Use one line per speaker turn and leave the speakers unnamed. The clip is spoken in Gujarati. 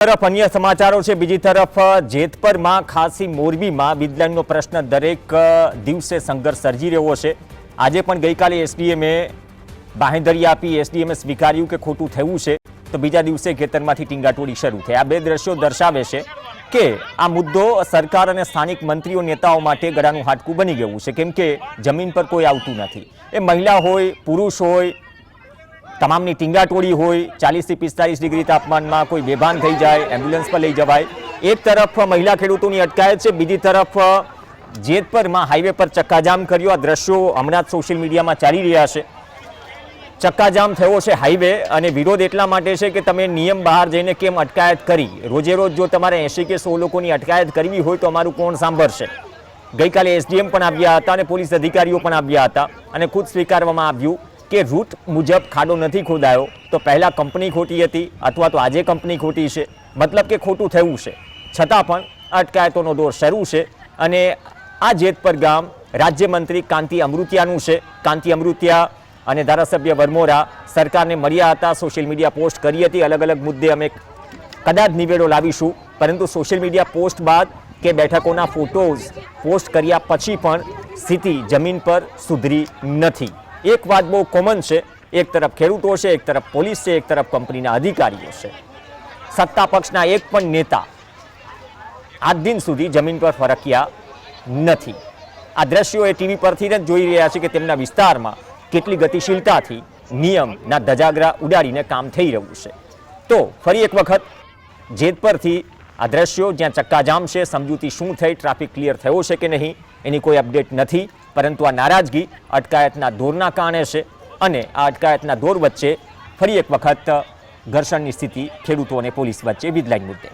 तरफ अन्य समाचारों से बीजी तरफ जेतपुर में खासी मोरबी में वीजलाइनનો प्रश्न दरेक दिवसे संघर्ष सर्जी રહ્યો છે। આજે પણ ગઈકાલે એસડીએમએ બાહેંધરી આપી એસડીએમએ સ્વીકાર્યું કે ખોટું થયું છે તો બીજા દિવસે ખેતરમાંથી ટીંગાટોળી શરૂ થઈ। આ બે દ્રશ્યો દર્શાવે છે કે આ મુદ્દો સરકાર અને સ્થાનિક મંત્રીઓ નેતાઓ માટે ગળાનું હાડકું બની ગયું છે, કેમ કે જમીન પર કોઈ આવતું નથી। એ મહિલા હોય, પુરુષ હોય, તમામની ટીંગાટોળી હોય, 40 થી 45 ડિગ્રી તાપમાનમાં કોઈ બેભાન થઈ જાય, એમ્બ્યુલન્સ પર લઈ જવાય। એક તરફ મહિલા ખેડૂતોની અટકાયત છે, બીજી તરફ જેતપુરમાં હાઈવે પર ચક્કાજામ કર્યો। આ દ્રશ્યો હમણાં જ સોશિયલ મીડિયામાં ચાલી રહ્યા છે। ચક્કાજામ થયો છે હાઈવે અને વિરોધ એટલા માટે છે કે તમે નિયમ બહાર જઈને કેમ અટકાયત કરી। રોજે રોજ જો તમારે 80 કે 100 લોકોની અટકાયત કરવી હોય તો અમારું કોણ સાંભળશે। ગઈકાલે એસડીએમ પણ આવ્યા હતા અને પોલીસ અધિકારીઓ પણ આવ્યા હતા અને ખુદ સ્વીકારવામાં આવ્યું કે રૂટ મુજબ ખાડો નથી ખોદાયો તો પહેલાં કંપની ખોટી હતી અથવા તો આજે કંપની ખોટી છે, મતલબ કે ખોટું થયું છે। છતાં પણ અટકાયતોનો દોર શરૂ છે અને આ જેતપુર ગામ રાજ્યમંત્રી કાંતિ અમૃતિયાનું છે। કાંતિ અમૃતિયા અને ધારાસભ્ય વરમોરા સરકારને મળ્યા હતા, સોશિયલ મીડિયા પોસ્ટ કરી હતી। અલગ અલગ મુદ્દે અમે કદાચ નિવેડો લાવીશું, પરંતુ સોશિયલ મીડિયા પોસ્ટ બાદ કે બેઠકોના ફોટોઝ પોસ્ટ કર્યા પછી પણ સ્થિતિ જમીન પર સુધરી નથી। એક વાત બહુ કોમન છે, એક તરફ ખેડૂતો છે, એક તરફ પોલીસ છે, એક તરફ કંપનીના અધિકારીઓ છે। સત્તા પક્ષના એક પણ નેતા આજ દિન સુધી જમીન પર ફરક્યા નથી। આ દ્રશ્યો એ ટીવી પરથી જ જોઈ રહ્યા છે કે તેમના વિસ્તારમાં કેટલી ગતિશીલતાથી નિયમના ધજાગરા ઉડાડીને કામ થઈ રહ્યું છે। તો ફરી એક વખત જેતપુરથી આ દ્રશ્યો જ્યાં ચક્કાજામ છે, સમજૂતી શું થઈ, ટ્રાફિક ક્લિયર થયો છે કે નહીં એની કોઈ અપડેટ નથી, પરંતુ આ નારાજગી અટકાયતના દોરના કારણે છે અને આ અટકાયતના દોર વચ્ચે ફરી એક વખત ઘર્ષણની સ્થિતિ ખેડૂતો અને પોલીસ વચ્ચે વીજલાઇન મુદ્દે।